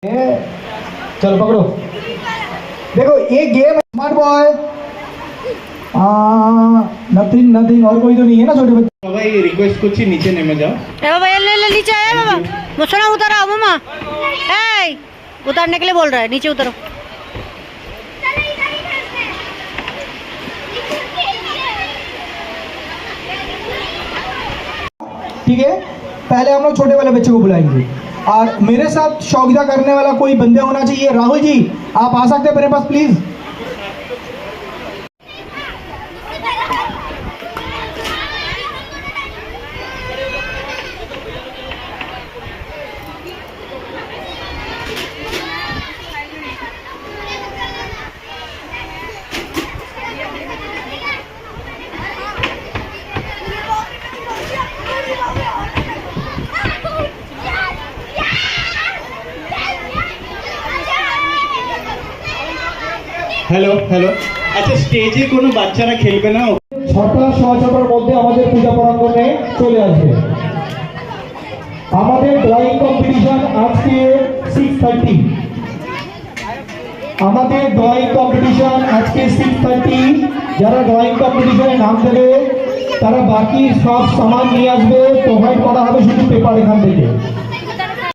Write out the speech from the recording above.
चलो पकड़ो। देखो ये game smart boy nothing nothing और कोई तो नहीं है ना छोटे बच्चे। भाई रिक्वेस्ट कुछ ही नीचे नेमे जाओ। ए बाबा ये ले नीचे आया बाबा मुसरा उतरो मामा ए उतारने के लिए बोल रहा है नीचे उतरो। ठीक है पहले हम लोग छोटे वाले बच्चे को बुलाएंगे और मेरे साथ शौकिया करने वाला कोई बंदे होना चाहिए। राहुल जी आप आ सकते हैं मेरे पास प्लीज। হ্যালো হ্যালো আচ্ছা স্টেজে কোনো বাচ্চারা খেলবে না? 6টা 6:15 মধ্যে আমাদের পূজা প্রাঙ্গণে চলে আসবে। আমাদের ড্রয়িং কম্পিটিশন আজকে 6:30। আমাদের ড্রয়িং কম্পিটিশন আজকে 6:30। যারা ড্রয়িং কম্পিটিশনে নাম দেবে তারা বাকি সব সামান নিয়ে আসবে, প্রোভাইড করা হবে শুধু পেপার এখান থেকে।